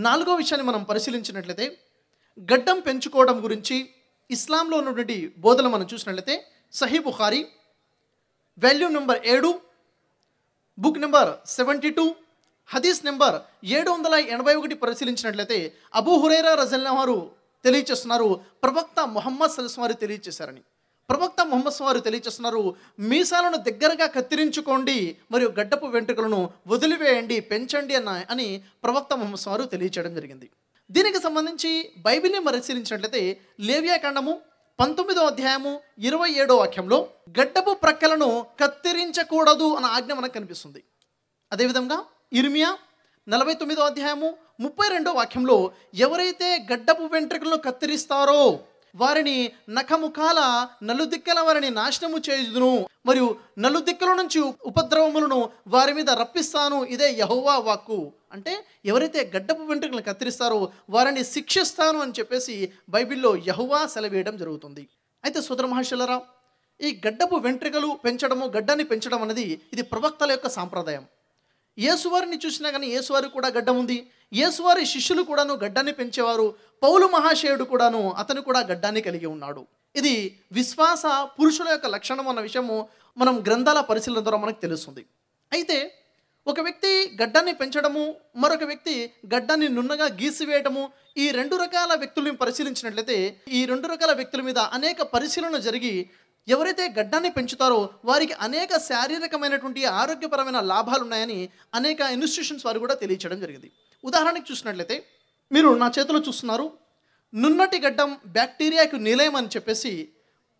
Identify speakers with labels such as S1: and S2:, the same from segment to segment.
S1: నాలుగో విషయాన్ని మనం పరిశీలించినట్లయితే గడ్డం పెంచుకోవడం గురించి ఇస్లాంలో ఉన్నటువంటి బోధనలు మనం చూసినట్లయితే Sahih Bukhari volume number 7 book number 72 హదీస్ నెంబర్ 781 పరిశీలించినట్లయితే అబూ హురైరా రజల్లాహు వారు తెలియచేస్తున్నారు, ప్రవక్త ముహమ్మద్ సల్లల్లాహు అలైహి వసల్లం తెలియచేశారని. ప్రవక్త ముహమ్మద్ సల్లల్లాహు అలైహి వసల్లం తెలియచేస్తున్నారు, మీసాలను దగ్గరగా కత్తిరించుకోండి మరియు గడ్డపు వెంట్రుకలను వదిలివేయండి, పెంచండి అని ప్రవక్త ముహమ్మద్ సల్లల్లాహు అలైహి వసల్లం తెలియచేయడం జరిగింది. దీనికి సంబంధించి బైబిల్ని పరిశీలించినట్లయితే లేవియాకాండము 19వ అధ్యాయము 27వ వాక్యంలో గడ్డపు ప్రక్కలను కత్తిరించకూడదు అన్న ఆజ్ఞ మనకు కనిపిస్తుంది. అదేవిధంగా ఇర్మియా 49వ అధ్యాయము 32వ వాక్యంలో ఎవరైతే గడ్డపు వెంట్రుకలను కత్తిరిస్తారో వారిని నఖముఖాల నలుదిక్కల వారిని నాశనము చేయుదును మరియు నలుదిక్కల నుంచి ఉపద్రవములను వారి మీద రప్పిస్తాను, ఇదే యెహోవా వాక్కు. అంటే ఎవరైతే గడ్డపు వెంట్రుకలను కత్తిరిస్తారో వారిని శిక్షిస్తాను అని చెప్పేసి బైబిల్లో యెహోవా సెలవేయడం జరుగుతుంది. అయితే సోదర మహాశయులారా, ఈ గడ్డపు వెంట్రుకలు పెంచడము, గడ్డాన్ని పెంచడం అనేది ఇది ప్రవక్తల యొక్క సాంప్రదాయం. యేసువారిని చూసినా కానీ యేసువారికి కూడా గడ్డం ఉంది. యేసువారి శిష్యులు కూడాను గడ్డాన్ని పెంచేవారు. పౌలు మహాశయుడు కూడాను అతను కూడా గడ్డాన్ని కలిగి ఉన్నాడు. ఇది విశ్వాస పురుషుల యొక్క లక్షణం అన్న విషయము మనం గ్రంథాల పరిశీలన ద్వారా మనకు తెలుస్తుంది. అయితే ఒక వ్యక్తి గడ్డాన్ని పెంచడము, మరొక వ్యక్తి గడ్డాన్ని నున్నగా గీసివేయడము, ఈ రెండు రకాల వ్యక్తులను పరిశీలించినట్లయితే ఈ రెండు రకాల వ్యక్తుల మీద అనేక పరిశీలన జరిగి ఎవరైతే గడ్డాన్ని పెంచుతారో వారికి అనేక శారీరకమైనటువంటి ఆరోగ్యపరమైన లాభాలు ఉన్నాయని అనేక ఇన్స్టిట్యూషన్స్ వారు కూడా తెలియచేయడం జరిగింది. ఉదాహరణకు చూసినట్లయితే మీరు నా చేతిలో చూస్తున్నారు, నున్నటి గడ్డం బ్యాక్టీరియాకు నిలయం అని చెప్పేసి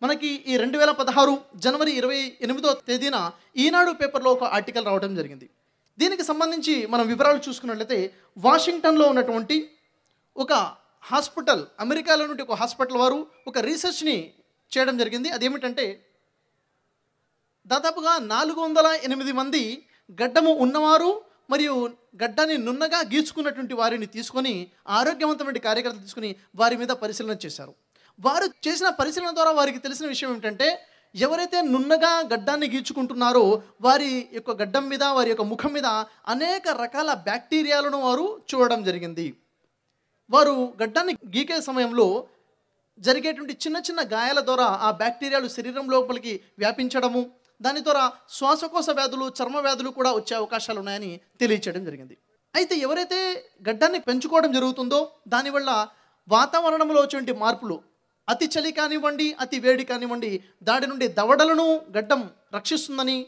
S1: మనకి ఈ 2016 జనవరి 28వ తేదీన ఈనాడు పేపర్లో ఒక ఆర్టికల్ రావడం జరిగింది. దీనికి సంబంధించి మనం వివరాలు చూసుకున్నట్లయితే వాషింగ్టన్లో ఉన్నటువంటి ఒక హాస్పిటల్, అమెరికాలో నుండి ఒక హాస్పిటల్ వారు ఒక రీసెర్చ్ని చేయడం జరిగింది. అదేమిటంటే దాదాపుగా 408 మంది గడ్డము ఉన్నవారు మరియు గడ్డాన్ని నున్నగా గీచుకున్నటువంటి వారిని తీసుకొని ఆరోగ్యవంతమైన కార్యకర్తలు తీసుకుని వారి మీద పరిశీలన చేశారు. వారు చేసిన పరిశీలన ద్వారా వారికి తెలిసిన విషయం ఏమిటంటే ఎవరైతే నున్నగా గడ్డాన్ని గీచుకుంటున్నారో వారి యొక్క గడ్డం మీద, వారి యొక్క ముఖం మీద అనేక రకాల బ్యాక్టీరియాలను వారు చూడడం జరిగింది. వారు గడ్డాన్ని గీకే సమయంలో జరిగేటువంటి చిన్న చిన్న గాయాల ద్వారా ఆ బ్యాక్టీరియాలు శరీరం లోపలికి వ్యాపించడము, దాని ద్వారా శ్వాసకోశ వ్యాధులు, చర్మ వ్యాధులు కూడా వచ్చే అవకాశాలు ఉన్నాయని తెలియచేయడం జరిగింది. అయితే ఎవరైతే గడ్డాన్ని పెంచుకోవడం జరుగుతుందో దానివల్ల వాతావరణంలో వచ్చే మార్పులు, అతి చలి కానివ్వండి, అతి వేడి కానివ్వండి, దాడి నుండి దవడలను గడ్డం రక్షిస్తుందని,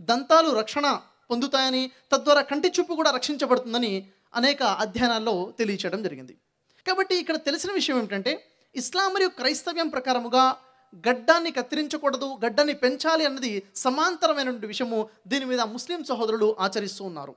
S1: దంతాలు రక్షణ పొందుతాయని, తద్వారా కంటి చూపు కూడా రక్షించబడుతుందని అనేక అధ్యయనాల్లో తెలియచేయడం జరిగింది. కాబట్టి ఇక్కడ తెలిసిన విషయం ఏమిటంటే ఇస్లాం మరియు క్రైస్తవ్యం ప్రకారముగా గడ్డాన్ని కత్తిరించకూడదు, గడ్డాన్ని పెంచాలి అన్నది సమాంతరమైనటువంటి విషయము. దీని మీద ముస్లిం సహోదరులు ఆచరిస్తూ ఉన్నారు.